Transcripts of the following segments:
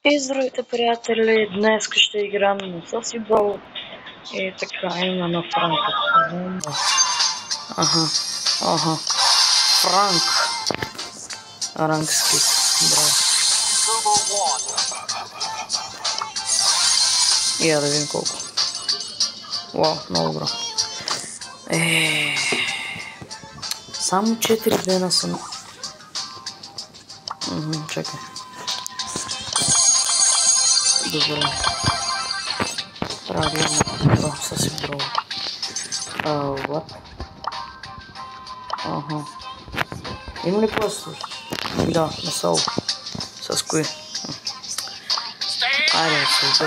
И здравейте, приятели! Днес ще играем на Соси Бол. И така, има на Франка. Ага. Франк. Рангски. Браво. И я да видим колко. Вау, много добро. Само 4 дена съм. Чакай. Добре. Трябва да имам това Соси Бол. What? Има ли просто? Да, на соло. С кои? Айде, с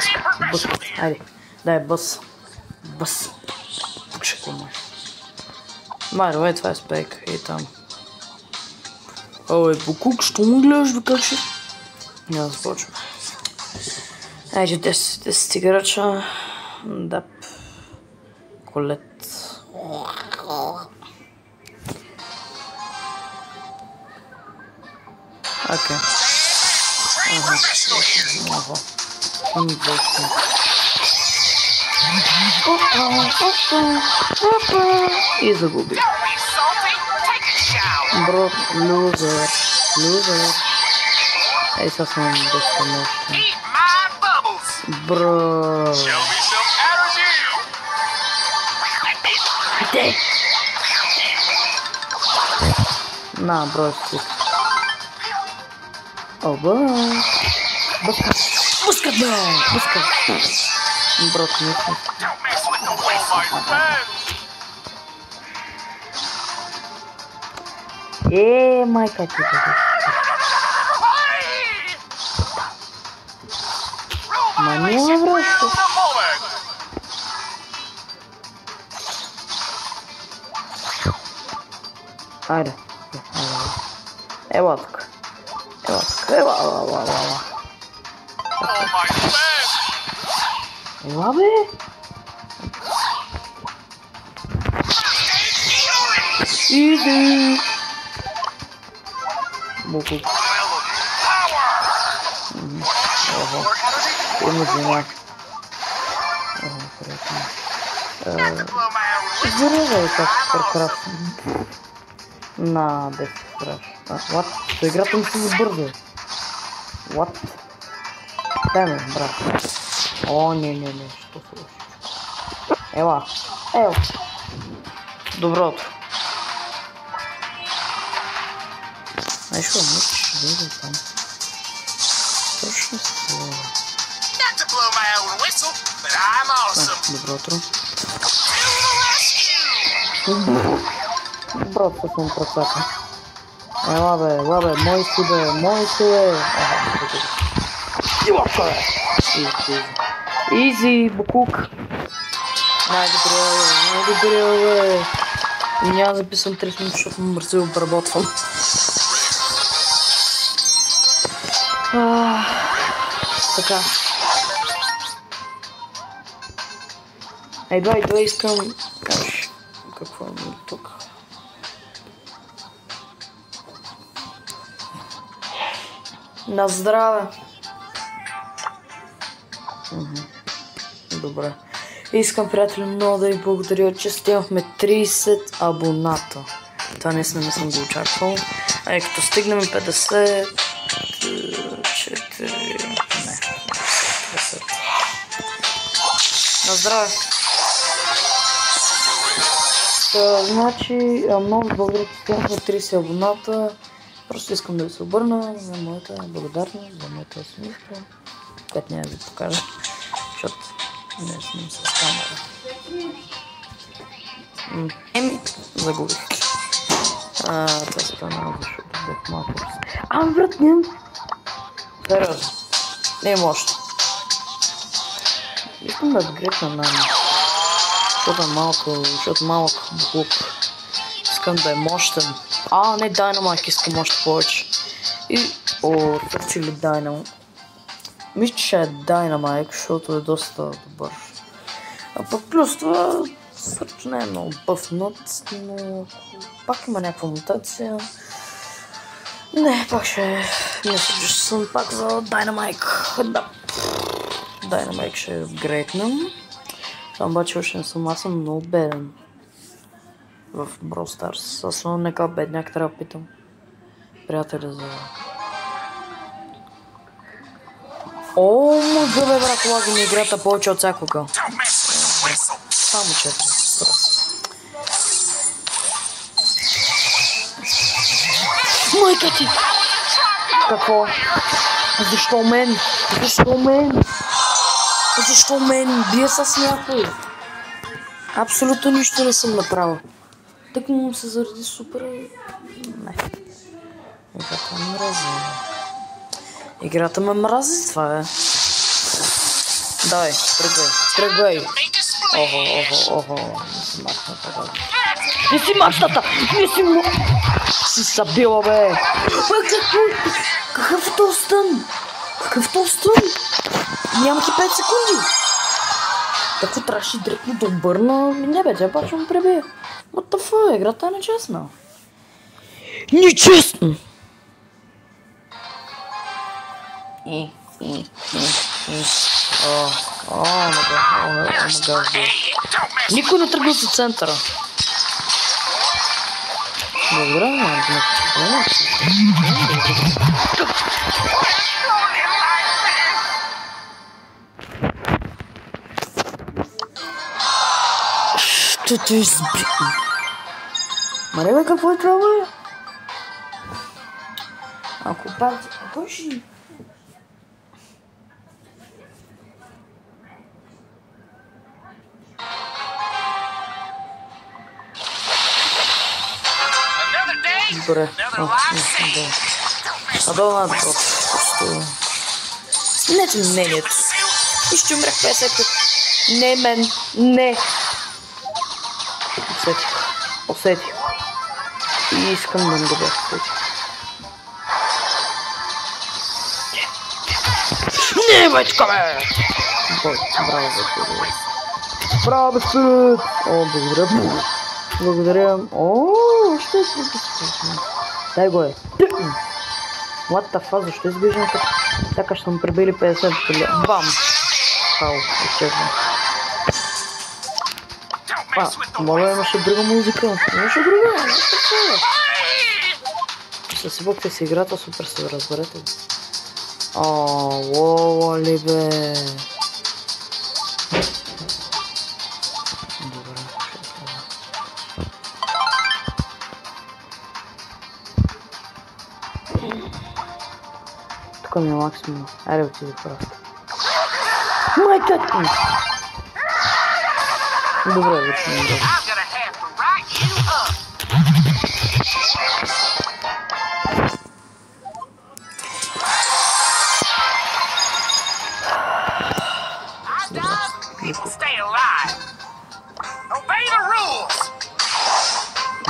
бъс. Айде, дай бъс. Тук ще кумай. Майде, това е спейк. И там. Букук, що му гледаш, бе, как ще? Няма да започвам. Айде, 10 тигарача. Дап. Колет. Окей. И загуби. Бро, лузер. Ей, сега съм доста нещо. Бро. На, бро, стик. Оба. Пускат, бе! Брат, мисля. Майка ти да. Няма връща. Айде. Ела тук. Ела. Ела, бе! Иди! Букук. Има жена. Зарежай как прекрасно. На 10 страш. What? То играта ми се забърза. What? Дай ме, брат. Не. Що се лъжи? Ела. Доброто. Що, ще дойде там. Точно с това. Доброто. Брат, съм працака. Ела бе, мой си бе. Изи, букук. Най-добре, бе. Няма записвам 3 минути, защото му бързо обработвам. Така. Дай, искам... Какво е тук? На здраве! Добре. Искам, приятели, много да ви благодаря, че стигнахме 30 абоната. Това наистина не съм го очаквал. Като стигнем 50... 50. На здраве! Значи, много благодаря, че стигнахме 30 абоната. Просто искам да ви се обърна за моята благодарност, за моята усмивка, която няма да ви покажа, защото не снимам с камера. Загубих. Това стана, защото бях малко. Брат, нямам. Сериозно. Не има още. Искам да грепна нами. Защото малък буклук. Искам да е мощен. Не, Dynamite искам още повече. Сърци ли Dynamite? Мисля, че е Dynamite, защото е доста добър. Пък плюс това сърч не е много бъфнат, но пак има някаква мутация. Не, пак ще... Мисля, че съм пак за Dynamite. Да. Dynamite ще апгрейднем. Там обаче още не съм, аз съм много беден. В Brawl Stars. Аз съм нека бедняк, трябва да питам приятели за... О, мъга бе, брат, лаги ми играта повече от всякога. Само 4. Страс. Майка ти! Какво? Защо мен? Защо мен? Защо мен? Бия с някой. Абсолютно нищо не съм направил. Тък му се заради супер... Не. Играта ме мрази. Играта ме мрази, това е. Дай, тръгвай, тръгвай. Охо. Не си мачтата! Не си му... Си събила, бе! Какъв е този стън? Какъв е този стън? Нямам ти 5 секунди. Тако трябваше директно да обърна. Не бе, тя пак ще ме пребие. What the fuck, играта е нечестна. Нечестна! Никой не тръгва за центъра. Добре, ще те избри. Маре бе, какво е това, бе? Ако пак... Кой ще... Добре. Надолу просто... Сменете мнението. И ще умрях 5 секунди. Не мен. Не. Усетих. И искам да не го бях усетих. Не, бачка, бе! Браво, бе. Браво, бе, спирит! О, благодаря. Благодаря. О, още е спирит. Дай го е. What the fuck, защо изглеждам така? Сякаш съм пребили 50 пили. Бам! Хау, изчезвам. Моля, имаше друга музика. Имаше друга. Със сибокте си играта, супер се разберете. Лола ли бе? Добре, тук ми е максимум. Айде отиди просто. Майка ти! Добре, вече не добре.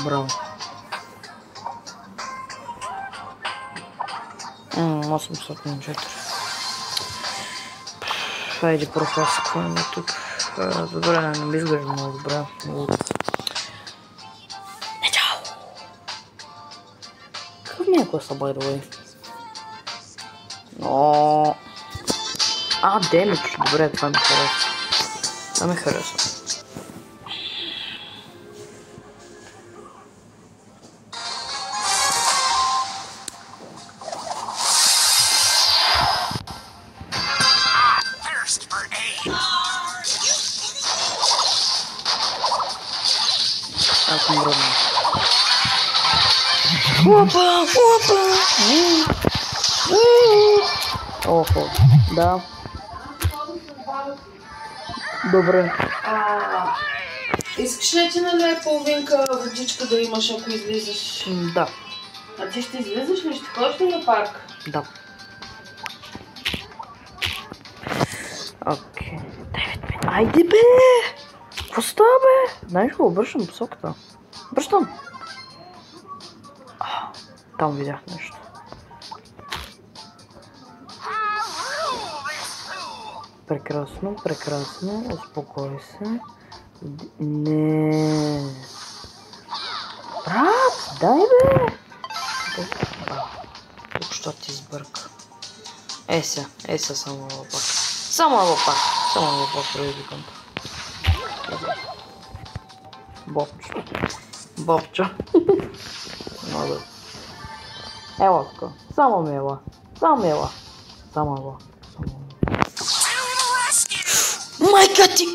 Браво. 804. Хайде, професор, какво има тук? Добре, не ми изглежда много добре. Какъв ми е класа, by the way? Демидж. Добре, това ми харесва. Това ми харесва. Аз съм родна. Опа! Охо, да. Добре. Искаш ли ти наляй половинка водичка да имаш, ако излизаш? Да. А ти ще излизаш ли? Ще ходиш ли на парк? Да. Окей. 9 минути. Айде бе! Какво става, бе? Знаеш го, обръщам посоката. Обръщам. Там видях нещо. Прекрасно, прекрасно. Успокой се. Не. Брат, дай бе! Що ти сбърка? Еся само лопак. Само лопак предикам. Бобчо. Мало. Ева така. Само мила. Майка ти!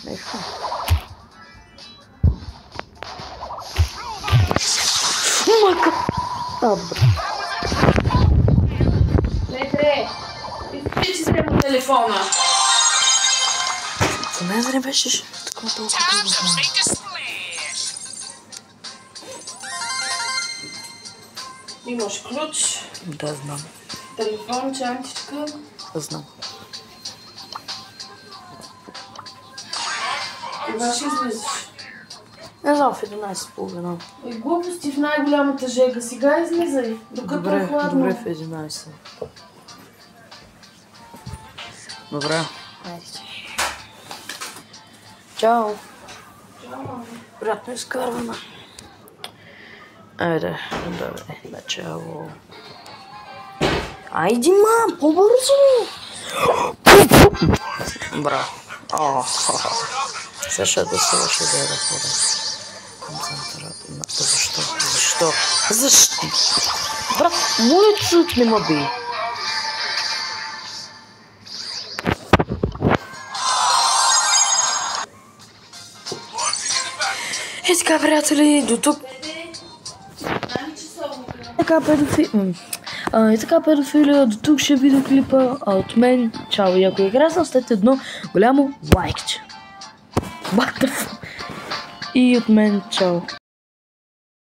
Нещо. Майка! Добре. Летре, изключи си се по телефона. За мен не беше такова толкова дълго. Имаш ключ, Да, знам. телефон, чантичка. Знам. Кога ще излизаш? Не знам, в 11:30. Ой, глупости в най-голямата жега. Сега излизай, докато е хладно. Добре, в 11. Добре. Чао. Чао. Приятно изкарване. Айде, добре, начало. Айди, мам, по-бързо! Браво. Сега ще да свърши да хода. Концентрат. Защо? Брат, моля чуть не ма би. Е така, приятели, до тук. Така, педофилия, до тук ще видеоклипа от мен. Чао, и ако е харесал, след едно голямо лайкче. И от мен, чао.